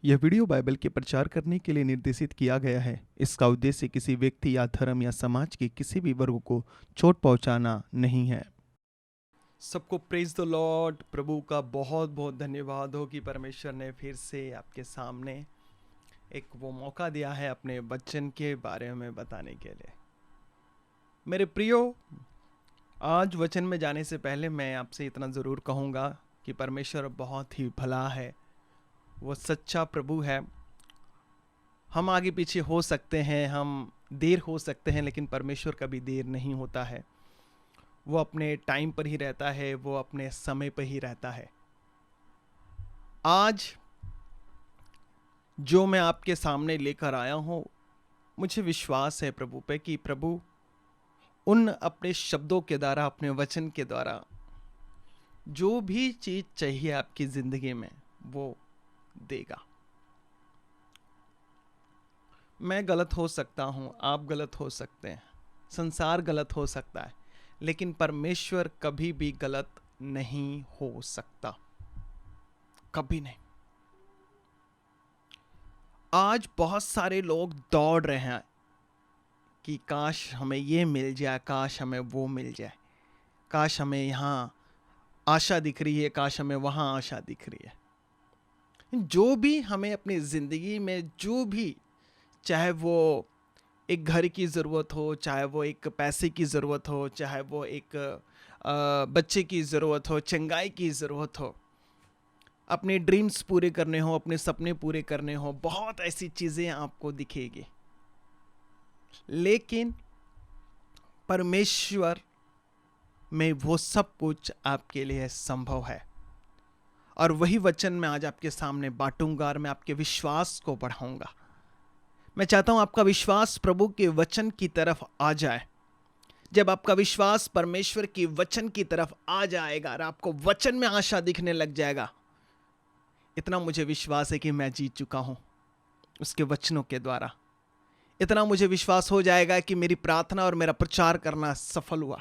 यह video Bible के प्रचार करने के लिए निर्देशित किया गया है। इसका उद्देश्य किसी व्यक्ति या धर्म या समाज के किसी भी वर्ग को चोट पहुंचाना नहीं है। सबको प्रेज द लॉर्ड। प्रभु का बहुत बहुत धन्यवाद हो कि परमेश्वर ने फिर से आपके सामने एक वो मौका दिया है अपने वचन के बारे में बताने के लिए। मेरे प्रियो, आज वचन में जाने से पहले मैं आपसे इतना ज़रूर कहूँगा कि परमेश्वर बहुत ही भला है, वो सच्चा प्रभु है। हम आगे पीछे हो सकते हैं, हम देर हो सकते हैं, लेकिन परमेश्वर कभी देर नहीं होता है। वो अपने टाइम पर ही रहता है, वो अपने समय पर ही रहता है। आज जो मैं आपके सामने लेकर आया हूँ, मुझे विश्वास है प्रभु पे कि प्रभु उन अपने शब्दों के द्वारा, अपने वचन के द्वारा जो भी चीज़ चाहिए आपकी ज़िंदगी में वो देगा। मैं गलत हो सकता हूँ, आप गलत हो सकते हैं, संसार गलत हो सकता है, लेकिन परमेश्वर कभी भी गलत नहीं हो सकता, कभी नहीं। आज बहुत सारे लोग दौड़ रहे हैं कि काश हमें ये मिल जाए, काश हमें वो मिल जाए, काश हमें यहाँ आशा दिख रही है, काश हमें वहाँ आशा दिख रही है। जो भी हमें अपनी ज़िंदगी में, जो भी, चाहे वो एक घर की ज़रूरत हो, चाहे वो एक पैसे की ज़रूरत हो, चाहे वो एक बच्चे की ज़रूरत हो, चंगाई की ज़रूरत हो, अपने ड्रीम्स पूरे करने हो, अपने सपने पूरे करने हो, बहुत ऐसी चीज़ें आपको दिखेगी। लेकिन परमेश्वर में वो सब कुछ आपके लिए संभव है। और वही वचन मैं आज आपके सामने बांटूंगा और मैं आपके विश्वास को बढ़ाऊंगा। मैं चाहता हूं आपका विश्वास प्रभु के वचन की तरफ आ जाए। जब आपका विश्वास परमेश्वर की वचन की तरफ आ जाएगा और आपको वचन में आशा दिखने लग जाएगा, इतना मुझे विश्वास है कि मैं जीत चुका हूं उसके वचनों के द्वारा। इतना मुझे विश्वास हो जाएगा कि मेरी प्रार्थना और मेरा प्रचार करना सफल हुआ।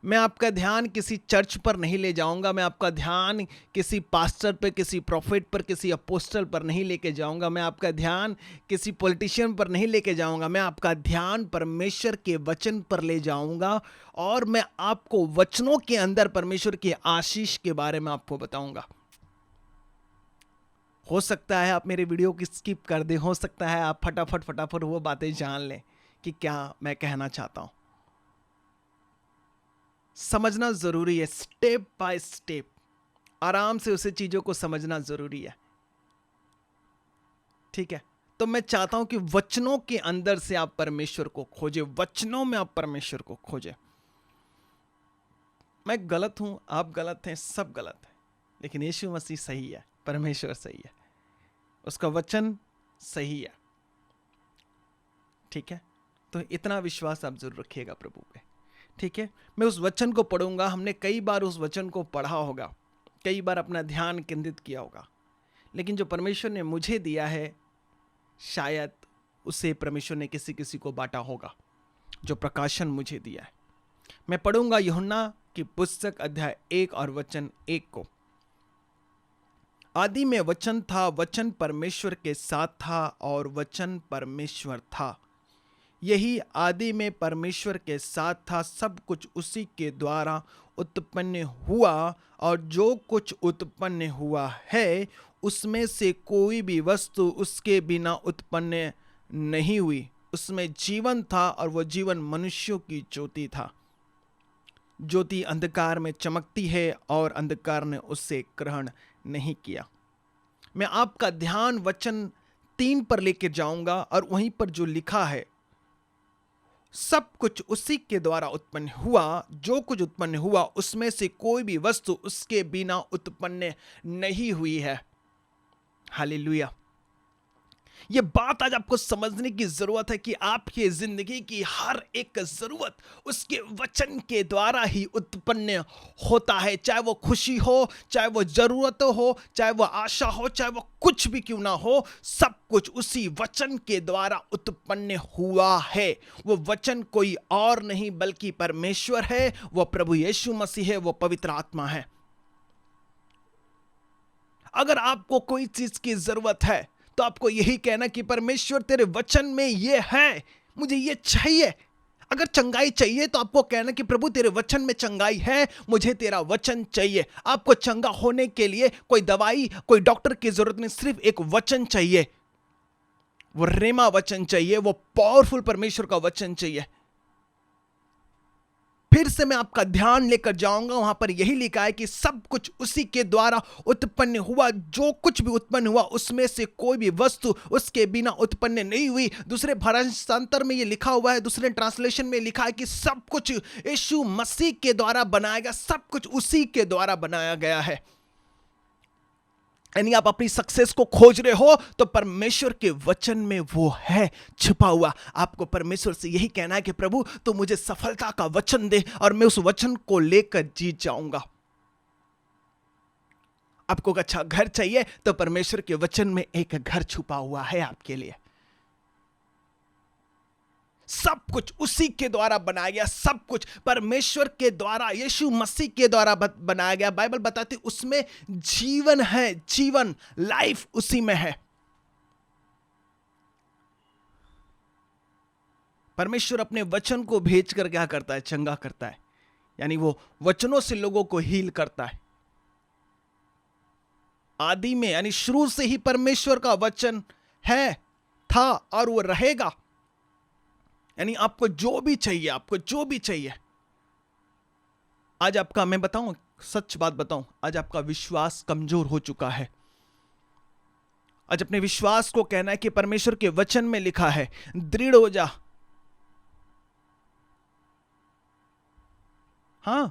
मैं आपका ध्यान किसी चर्च पर नहीं ले जाऊंगा, मैं आपका ध्यान किसी पास्टर पर, किसी प्रोफेट पर, किसी अपोस्टल पर नहीं लेके जाऊंगा, मैं आपका ध्यान किसी पॉलिटिशियन पर नहीं लेके जाऊंगा। मैं आपका ध्यान परमेश्वर के वचन पर ले जाऊंगा और मैं आपको वचनों के अंदर परमेश्वर की आशीष के बारे में आपको बताऊंगा। हो सकता है आप मेरे वीडियो की स्किप कर दें, हो सकता है आप फटाफट वो बातें जान लें कि क्या मैं कहना चाहता हूं। समझना जरूरी है, स्टेप बाय स्टेप आराम से उसे चीजों को समझना जरूरी है। ठीक है, तो मैं चाहता हूं कि वचनों के अंदर से आप परमेश्वर को खोजें, वचनों में आप परमेश्वर को खोजें। मैं गलत हूं, आप गलत हैं, सब गलत है, लेकिन यीशु मसीह सही है, परमेश्वर सही है, उसका वचन सही है। ठीक है, तो इतना विश्वास आप जरूर रखिएगा प्रभु पे। ठीक है, मैं उस वचन को पढ़ूंगा। हमने कई बार उस वचन को पढ़ा होगा, कई बार अपना ध्यान केंद्रित किया होगा, लेकिन जो परमेश्वर ने मुझे दिया है, शायद उसे परमेश्वर ने किसी किसी को बांटा होगा, जो प्रकाशन मुझे दिया है। मैं पढ़ूंगा यूहन्ना की पुस्तक अध्याय 1 और वचन 1 को। आदि में वचन था, वचन परमेश्वर के साथ था और वचन परमेश्वर था। यही आदि में परमेश्वर के साथ था। सब कुछ उसी के द्वारा उत्पन्न हुआ और जो कुछ उत्पन्न हुआ है उसमें से कोई भी वस्तु उसके बिना उत्पन्न नहीं हुई। उसमें जीवन था और वह जीवन मनुष्यों की ज्योति था। ज्योति अंधकार में चमकती है और अंधकार ने उससे ग्रहण नहीं किया। मैं आपका ध्यान वचन 3 पर लेके जाऊंगा और वहीं पर जो लिखा है, सब कुछ उसी के द्वारा उत्पन्न हुआ, जो कुछ उत्पन्न हुआ उसमें से कोई भी वस्तु उसके बिना उत्पन्न नहीं हुई है। हालेलुया। ये बात आज आपको समझने की जरूरत है कि आपकी जिंदगी की हर एक जरूरत उसके वचन के द्वारा ही उत्पन्न होता है। चाहे वो खुशी हो, चाहे वो जरूरत हो, चाहे वो आशा हो, चाहे वो कुछ भी क्यों ना हो, सब कुछ उसी वचन के द्वारा उत्पन्न हुआ है। वो वचन कोई और नहीं बल्कि परमेश्वर है, वो प्रभु यीशु मसीह है, वो पवित्र आत्मा है। अगर आपको कोई चीज की जरूरत है तो आपको यही कहना कि परमेश्वर तेरे वचन में ये है, मुझे ये चाहिए। अगर चंगाई चाहिए तो आपको कहना कि प्रभु तेरे वचन में चंगाई है, मुझे तेरा वचन चाहिए। आपको चंगा होने के लिए कोई दवाई, कोई डॉक्टर की जरूरत नहीं, सिर्फ एक वचन चाहिए। वो रेमा वचन चाहिए, वो पावरफुल परमेश्वर का वचन चाहिए। फिर से मैं आपका ध्यान लेकर जाऊंगा, वहां पर यही लिखा है कि सब कुछ उसी के द्वारा उत्पन्न हुआ, जो कुछ भी उत्पन्न हुआ उसमें से कोई भी वस्तु उसके बिना उत्पन्न नहीं हुई। दूसरे भाषांतर में ये लिखा हुआ है, दूसरे ट्रांसलेशन में लिखा है कि सब कुछ यीशु मसीह के द्वारा बनाया गया, सब कुछ उसी के द्वारा बनाया गया है। यानी आप अपनी सक्सेस को खोज रहे हो तो परमेश्वर के वचन में वो है छिपा हुआ। आपको परमेश्वर से यही कहना है कि प्रभु तू मुझे सफलता का वचन दे और मैं उस वचन को लेकर जीत जाऊंगा। आपको एक अच्छा घर चाहिए तो परमेश्वर के वचन में एक घर छुपा हुआ है आपके लिए। सब कुछ उसी के द्वारा बनाया गया, सब कुछ परमेश्वर के द्वारा, यीशु मसीह के द्वारा बनाया गया। बाइबल बताती उसमें जीवन है, जीवन, लाइफ उसी में है। परमेश्वर अपने वचन को भेजकर क्या करता है? चंगा करता है। यानी वो वचनों से लोगों को हील करता है। आदि में यानी शुरू से ही परमेश्वर का वचन है, था और वो रहेगा। यानी आपको जो भी चाहिए, आपको जो भी चाहिए। आज आपका, मैं बताऊं, सच बात बताऊं, आज आपका विश्वास कमजोर हो चुका है। आज अपने विश्वास को कहना है कि परमेश्वर के वचन में लिखा है, दृढ़ हो जा। हां,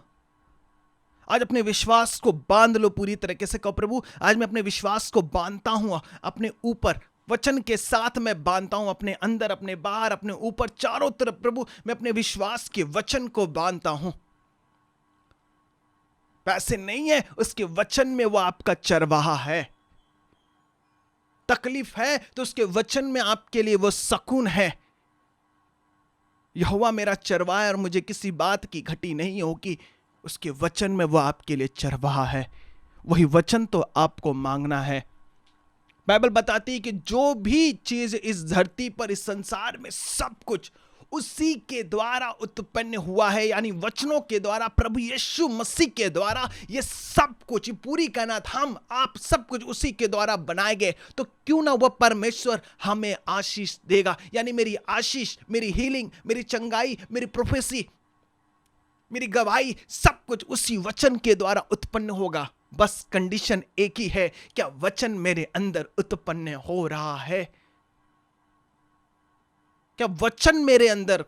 आज अपने विश्वास को बांध लो पूरी तरीके से। कहो प्रभु आज मैं अपने विश्वास को बांधता हूं अपने ऊपर, वचन के साथ मैं बांधता हूं, अपने अंदर, अपने बाहर, अपने ऊपर, चारों तरफ। प्रभु मैं अपने विश्वास के वचन को बांधता हूं। पैसे नहीं है, उसके वचन में वो आपका चरवाहा है। तकलीफ है तो उसके वचन में आपके लिए वो सुकून है। यहोवा मेरा चरवाहा है और मुझे किसी बात की घटी नहीं होगी। उसके वचन में वो आपके लिए चरवाहा है। वही वचन तो आपको मांगना है। बाइबल बताती है कि जो भी चीज इस धरती पर, इस संसार में, सब कुछ उसी के द्वारा उत्पन्न हुआ है। यानी वचनों के द्वारा, प्रभु यीशु मसीह के द्वारा ये सब कुछ, पूरी कायनात, हम आप सब कुछ उसी के द्वारा बनाए गए। तो क्यों ना वह परमेश्वर हमें आशीष देगा। यानी मेरी आशीष, मेरी हीलिंग, मेरी चंगाई, मेरी प्रोफेसी, मेरी गवाही, सब कुछ उसी वचन के द्वारा उत्पन्न होगा। बस कंडीशन एक ही है, क्या वचन मेरे अंदर उत्पन्न हो रहा है? क्या वचन मेरे अंदर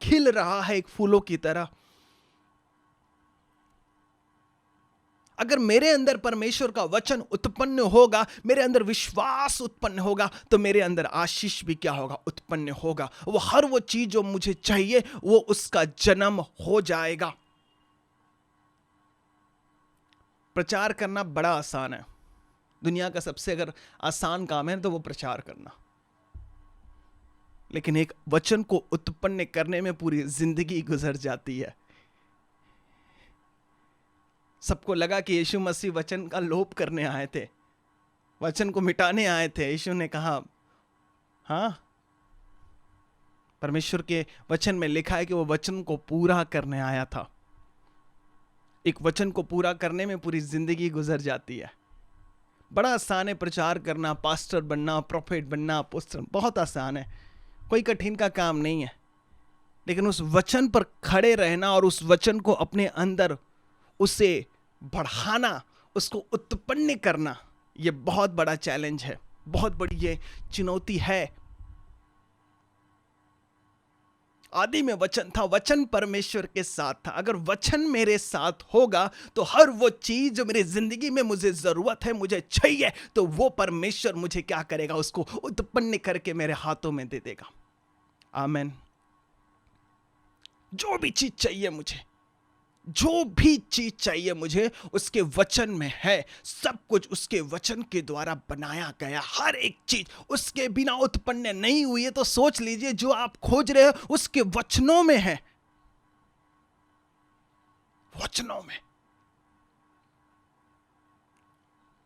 खिल रहा है एक फूलों की तरह? अगर मेरे अंदर परमेश्वर का वचन उत्पन्न होगा, मेरे अंदर विश्वास उत्पन्न होगा, तो मेरे अंदर आशीष भी क्या होगा? उत्पन्न होगा। वो हर वो चीज जो मुझे चाहिए वो उसका जन्म हो जाएगा। प्रचार करना बड़ा आसान है। दुनिया का सबसे अगर आसान काम है तो वो प्रचार करना। लेकिन एक वचन को उत्पन्न करने में पूरी जिंदगी गुजर जाती है। सबको लगा कि यीशु मसीह वचन का लोप करने आए थे, वचन को मिटाने आए थे। यीशु ने कहा, हाँ, परमेश्वर के वचन में लिखा है कि वो वचन को पूरा करने आया था। एक वचन को पूरा करने में पूरी जिंदगी गुजर जाती है। बड़ा आसान है प्रचार करना, पास्टर बनना, प्रोफेट बनना, अपोस्टल, बहुत आसान है, कोई कठिन का काम नहीं है। लेकिन उस वचन पर खड़े रहना और उस वचन को अपने अंदर उसे बढ़ाना, उसको उत्पन्न करना, यह बहुत बड़ा चैलेंज है, बहुत बड़ी ये चुनौती है। आदि में वचन था, वचन परमेश्वर के साथ था। अगर वचन मेरे साथ होगा तो हर वो चीज जो मेरी जिंदगी में मुझे जरूरत है, मुझे चाहिए, तो वो परमेश्वर मुझे क्या करेगा? उसको उत्पन्न करके मेरे हाथों में दे देगा। आमीन। जो भी चीज चाहिए मुझे, जो भी चीज चाहिए मुझे, उसके वचन में है। सब कुछ उसके वचन के द्वारा बनाया गया, हर एक चीज उसके बिना उत्पन्न नहीं हुई है। तो सोच लीजिए, जो आप खोज रहे हो उसके वचनों में है, वचनों में।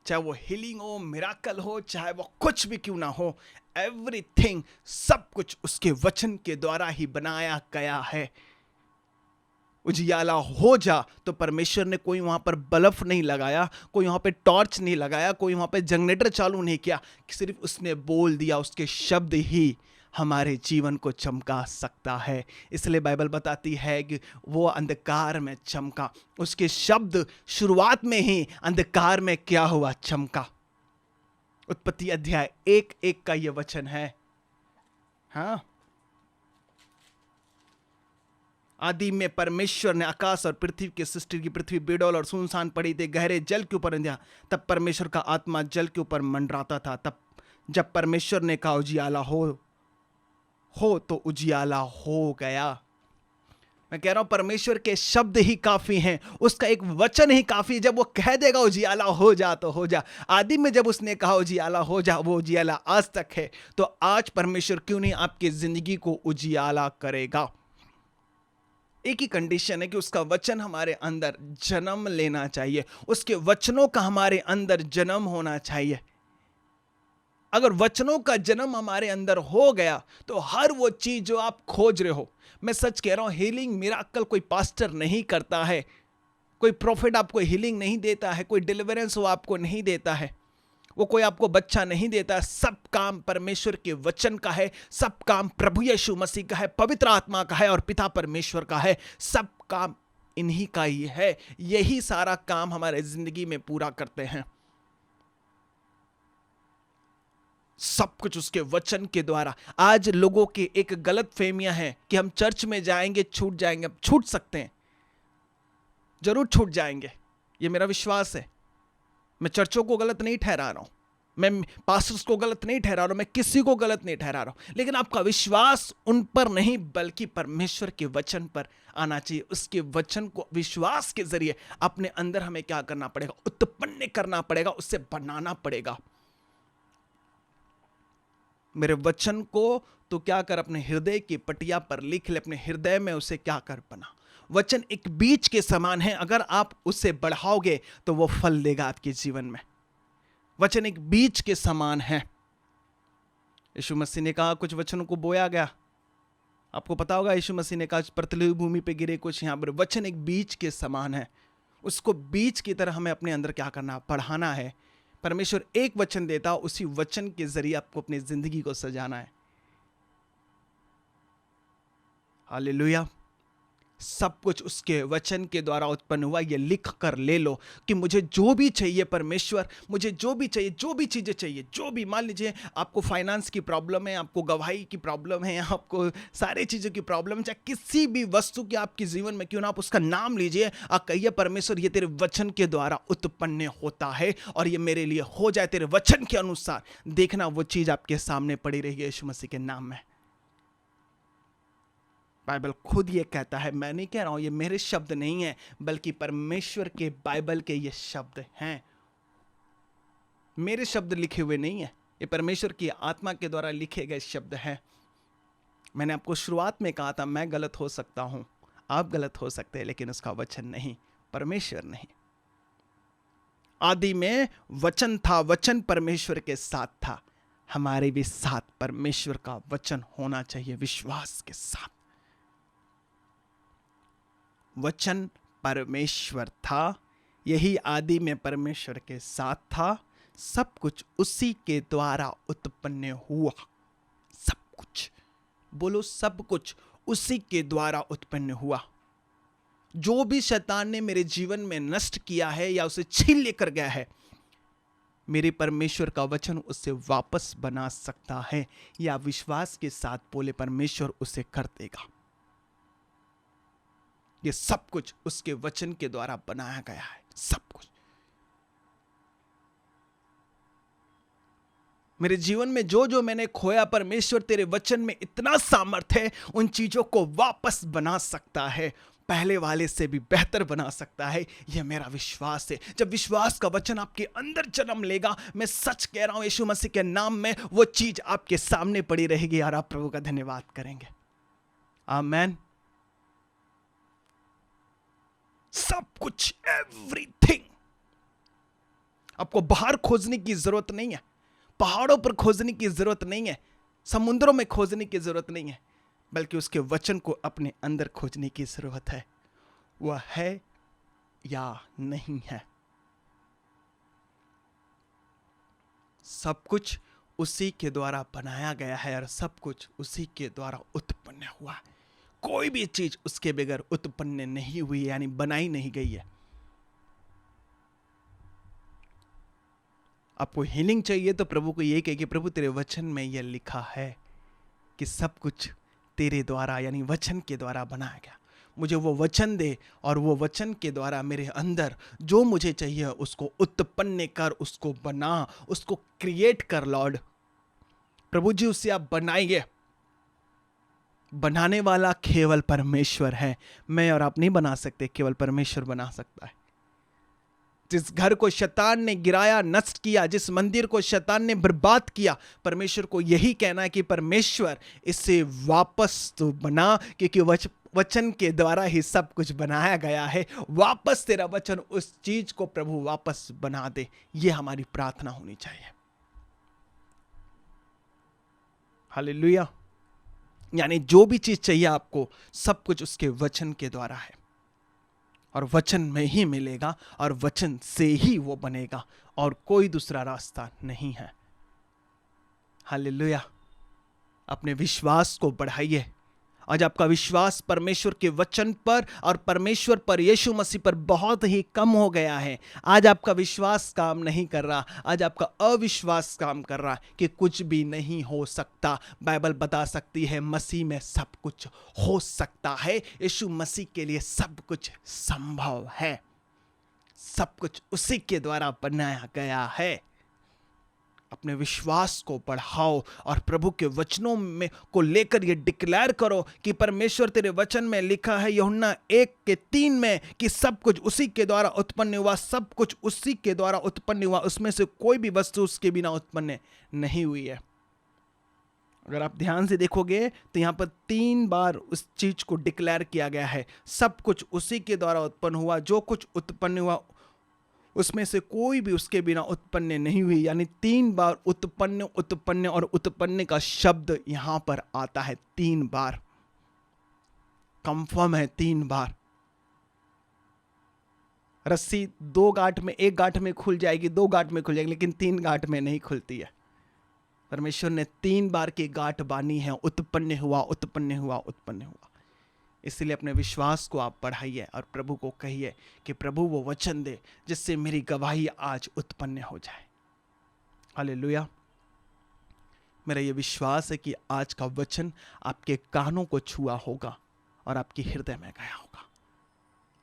चाहे वो हीलिंग हो, मिराकल हो, चाहे वो कुछ भी क्यों ना हो, एवरीथिंग, सब कुछ उसके वचन के द्वारा ही बनाया गया है। उजियाला हो जा, तो परमेश्वर ने कोई वहां पर बल्ब नहीं लगाया, कोई वहां पे टॉर्च नहीं लगाया, कोई वहां पे जनरेटर चालू नहीं किया, सिर्फ उसने बोल दिया। उसके शब्द ही हमारे जीवन को चमका सकता है। इसलिए बाइबल बताती है कि वो अंधकार में चमका, उसके शब्द शुरुआत में ही अंधकार में क्या हुआ, चमका। उत्पत्ति अध्याय 1:1 का यह वचन है। हाँ, आदि में परमेश्वर ने आकाश और पृथ्वी की सृष्टि की। पृथ्वी बेडौल और सुनसान पड़ी थी, गहरे जल के ऊपर अंधेरा। तब परमेश्वर का आत्मा जल के ऊपर मंडराता था। तब जब परमेश्वर ने कहा उजियाला हो तो उजियाला हो गया। मैं कह रहा हूं परमेश्वर के शब्द ही काफी हैं, उसका एक वचन ही काफी। जब वो कह देगा उजियाला हो जा तो हो जा। आदि में जब उसने कहा उजियाला हो जा, वो उजियाला आज तक है, तो आज परमेश्वर क्यों नहीं आपकी जिंदगी को उजियाला करेगा। एक ही कंडीशन है कि उसका वचन हमारे अंदर जन्म लेना चाहिए, उसके वचनों का हमारे अंदर जन्म होना चाहिए। अगर वचनों का जन्म हमारे अंदर हो गया तो हर वो चीज जो आप खोज रहे हो, मैं सच कह रहा हूं, हीलिंग मिराकल कोई पास्टर नहीं करता है, कोई प्रॉफिट आपको हीलिंग नहीं देता है, कोई डिलीवरेंस वो आपको नहीं देता है, वो कोई आपको बच्चा नहीं देता। सब काम परमेश्वर के वचन का है, सब काम प्रभु यीशु मसीह का है, पवित्र आत्मा का है और पिता परमेश्वर का है। सब काम इन्हीं का ही है, यही सारा काम हमारे जिंदगी में पूरा करते हैं। सब कुछ उसके वचन के द्वारा। आज लोगों की एक गलत फहमियां है कि हम चर्च में जाएंगे छूट जाएंगे। छूट सकते हैं, जरूर छूट जाएंगे, ये मेरा विश्वास है। मैं चर्चों को गलत नहीं ठहरा रहा हूं, मैं पास्टर्स को गलत नहीं ठहरा रहा हूं, मैं किसी को गलत नहीं ठहरा रहा हूं, लेकिन आपका विश्वास उन पर नहीं बल्कि परमेश्वर के वचन पर आना चाहिए। उसके वचन को विश्वास के जरिए अपने अंदर हमें क्या करना पड़ेगा, उत्पन्न करना पड़ेगा, उससे बनाना पड़ेगा। मेरे वचन को तो क्या कर, अपने हृदय की पटिया पर लिख ले, अपने हृदय में उसे क्या कर बना। वचन एक बीज के समान है, अगर आप उसे बढ़ाओगे तो वो फल देगा आपके जीवन में। वचन एक बीज के समान है। यीशु मसीह ने कहा कुछ वचनों को बोया गया, आपको पता होगा, यीशु मसीह ने कहा पथरीली भूमि पे गिरे कुछ यहां पर। वचन एक बीज के समान है, उसको बीज की तरह हमें अपने अंदर क्या करना, बढ़ाना है। परमेश्वर एक वचन देता, उसी वचन के जरिए आपको अपनी जिंदगी को सजाना है। हालेलुया। सब कुछ उसके वचन के द्वारा उत्पन्न हुआ। ये लिख कर ले लो कि मुझे जो भी चाहिए परमेश्वर, मुझे जो भी चाहिए, जो भी चीजें चाहिए, जो भी, मान लीजिए आपको फाइनेंस की प्रॉब्लम है, आपको गवाही की प्रॉब्लम है, आपको सारी चीजों की प्रॉब्लम है, चाहे किसी भी वस्तु की आपके जीवन में क्यों ना, आप उसका नाम लीजिए, आप कहिए परमेश्वर ये तेरे वचन के द्वारा उत्पन्न होता है और ये मेरे लिए हो जाए तेरे वचन के अनुसार। देखना वो चीज आपके सामने पड़ी रहेगी यीशु मसीह के नाम में। बाइबल खुद ये कहता है, मैं नहीं कह रहा हूं, ये मेरे शब्द नहीं है, बल्कि परमेश्वर के बाइबल के ये शब्द हैं। मेरे शब्द लिखे हुए नहीं है, ये परमेश्वर की आत्मा के द्वारा लिखे गए शब्द हैं। मैंने आपको शुरुआत में कहा था, मैं गलत हो सकता हूं, आप गलत हो सकते हैं, लेकिन उसका वचन नहीं, परमेश्वर नहीं। आदि में वचन था, वचन परमेश्वर के साथ था। हमारे भी साथ परमेश्वर का वचन होना चाहिए, विश्वास के साथ। वचन परमेश्वर था, यही आदि में परमेश्वर के साथ था, सब कुछ उसी के द्वारा उत्पन्न हुआ। सब कुछ, बोलो, सब कुछ उसी के द्वारा उत्पन्न हुआ। जो भी शैतान ने मेरे जीवन में नष्ट किया है या उसे छीन लेकर गया है, मेरे परमेश्वर का वचन उससे वापस बना सकता है। या विश्वास के साथ बोले, परमेश्वर उसे कर देगा। ये सब कुछ उसके वचन के द्वारा बनाया गया है, सब कुछ। मेरे जीवन में जो जो मैंने खोया, परमेश्वर तेरे वचन में इतना सामर्थ्य है, उन चीजों को वापस बना सकता है, पहले वाले से भी बेहतर बना सकता है। यह मेरा विश्वास है। जब विश्वास का वचन आपके अंदर जन्म लेगा, मैं सच कह रहा हूं, यीशु मसीह के नाम में वो चीज आपके सामने पड़ी रहेगी और आप प्रभु का धन्यवाद करेंगे। आमेन। सब कुछ, एवरीथिंग, आपको बाहर खोजने की जरूरत नहीं है, पहाड़ों पर खोजने की जरूरत नहीं है, समुद्रों में खोजने की जरूरत नहीं है, बल्कि उसके वचन को अपने अंदर खोजने की जरूरत है। वह है या नहीं है। सब कुछ उसी के द्वारा बनाया गया है और सब कुछ उसी के द्वारा उत्पन्न हुआ है। कोई भी चीज उसके बगैर उत्पन्न नहीं हुई, यानी बनाई नहीं गई है। आपको हीलिंग चाहिए तो प्रभु को यही कहे कि प्रभु तेरे वचन में यह लिखा है कि सब कुछ तेरे द्वारा यानी वचन के द्वारा बनाया गया। मुझे वो वचन दे और वो वचन के द्वारा मेरे अंदर जो मुझे चाहिए उसको उत्पन्न कर, उसको बना, उसको क्रिएट कर लॉर्ड। प्रभु जी उससे आप बनाइए। बनाने वाला केवल परमेश्वर है। मैं और आप नहीं बना सकते, केवल परमेश्वर बना सकता है। जिस घर को शैतान ने गिराया, नष्ट किया, जिस मंदिर को शैतान ने बर्बाद किया, परमेश्वर को यही कहना है कि परमेश्वर इसे वापस तो बना, क्योंकि वचन के द्वारा ही सब कुछ बनाया गया है। वापस तेरा वचन उस चीज को प्रभु वापस बना दे। यह हमारी प्रार्थना होनी चाहिए। हालेलुया। यानी जो भी चीज चाहिए आपको, सब कुछ उसके वचन के द्वारा है और वचन में ही मिलेगा और वचन से ही वो बनेगा और कोई दूसरा रास्ता नहीं है। हालेलुया। अपने विश्वास को बढ़ाइए। आज आपका विश्वास परमेश्वर के वचन पर और परमेश्वर पर, यीशु मसीह पर बहुत ही कम हो गया है। आज आपका विश्वास काम नहीं कर रहा, आज आपका अविश्वास काम कर रहा कि कुछ भी नहीं हो सकता। बाइबल बता सकती है मसीह में सब कुछ हो सकता है। यीशु मसीह के लिए सब कुछ संभव है। सब कुछ उसी के द्वारा बनाया गया है। अपने विश्वास को बढ़ाओ और प्रभु के वचनों में को लेकर ये डिक्लेयर करो कि परमेश्वर तेरे वचन में लिखा है यूहन्ना 1:3 में कि सब कुछ उसी के द्वारा उत्पन्न हुआ, सब कुछ उसी के द्वारा उत्पन्न हुआ, उसमें से कोई भी वस्तु उसके बिना उत्पन्न नहीं हुई है। अगर आप ध्यान से देखोगे तो यहाँ पर 3 बार उस चीज को डिक्लेयर किया गया है। सब कुछ उसी के द्वारा उत्पन्न हुआ, जो कुछ उत्पन्न हुआ उसमें से कोई भी उसके बिना उत्पन्न नहीं हुई। यानी 3 बार उत्पन्न, उत्पन्न और उत्पन्न का शब्द यहां पर आता है। 3 बार कंफर्म है। 3 बार रस्सी 2 गांठ में, 1 गांठ में खुल जाएगी, 2 गांठ में खुल जाएगी, लेकिन 3 गांठ में नहीं खुलती है। परमेश्वर ने 3 बार की गांठ बांधी है। उत्पन्न हुआ, उत्पन्न हुआ, उत्पन्न हुआ। इसलिए अपने विश्वास को आप बढ़ाइए और प्रभु को कहिए कि प्रभु वो वचन दे जिससे मेरी गवाही आज उत्पन्न हो जाए। हालेलुया। मेरा ये विश्वास है कि आज का वचन आपके कानों को छुआ होगा और आपके हृदय में गया होगा।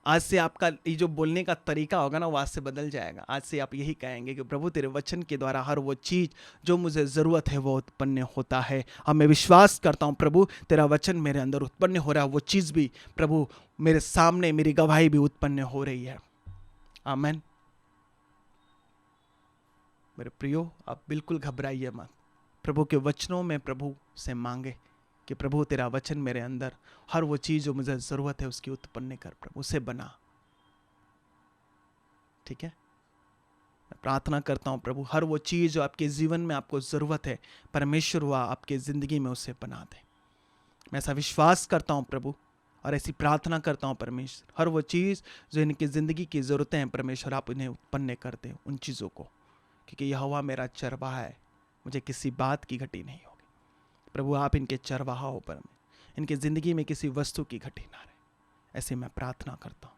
आज से आपका ये जो बोलने का तरीका होगा ना, वो आज से बदल जाएगा। आज से आप यही कहेंगे कि प्रभु तेरे वचन के द्वारा हर वो चीज़ जो मुझे ज़रूरत है वो उत्पन्न होता है। और मैं विश्वास करता हूँ प्रभु तेरा वचन मेरे अंदर उत्पन्न हो रहा है। वो चीज़ भी प्रभु मेरे सामने, मेरी गवाही भी उत्पन्न हो रही है। आमीन। मेरे प्रियो, आप बिल्कुल घबराइए मत। प्रभु के वचनों में प्रभु से मांगे कि प्रभु तेरा वचन मेरे अंदर हर वो चीज़ जो मुझे ज़रूरत है उसकी उत्पन्न कर, प्रभु उसे बना। ठीक है। मैं प्रार्थना करता हूँ प्रभु हर वो चीज़ जो आपके जीवन में आपको ज़रूरत है, परमेश्वर हुआ आपके ज़िंदगी में उसे बना दे। मैं ऐसा विश्वास करता हूँ प्रभु और ऐसी प्रार्थना करता हूँ परमेश्वर, हर वो चीज़ जो इनकी ज़िंदगी की ज़रूरतें हैं परमेश्वर आप इन्हें उत्पन्न कर दे उन चीज़ों को, क्योंकि यहोवा मेरा चरवाहा है, मुझे किसी बात की घटी नहीं होगी। प्रभु आप इनके चरवाहा हो, पर इनकी ज़िंदगी में किसी वस्तु की घटी ना रहे। ऐसे मैं प्रार्थना करता हूँ।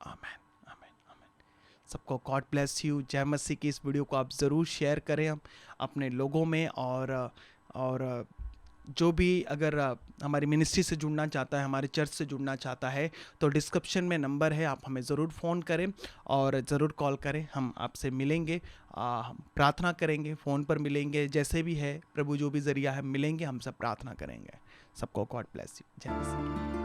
आमीन, आमीन, आमीन। सबको गॉड ब्लेस यू। जय मसीह की इस वीडियो को आप ज़रूर शेयर करें हम अपने लोगों में। और जो भी अगर हमारी मिनिस्ट्री से जुड़ना चाहता है, हमारे चर्च से जुड़ना चाहता है, तो डिस्क्रिप्शन में नंबर है, आप हमें ज़रूर फ़ोन करें और ज़रूर कॉल करें। हम आपसे मिलेंगे, हम प्रार्थना करेंगे, फ़ोन पर मिलेंगे, जैसे भी है प्रभु जो भी ज़रिया है मिलेंगे, हम सब प्रार्थना करेंगे। सबको गॉड ब्लेस यू। जय मसीह।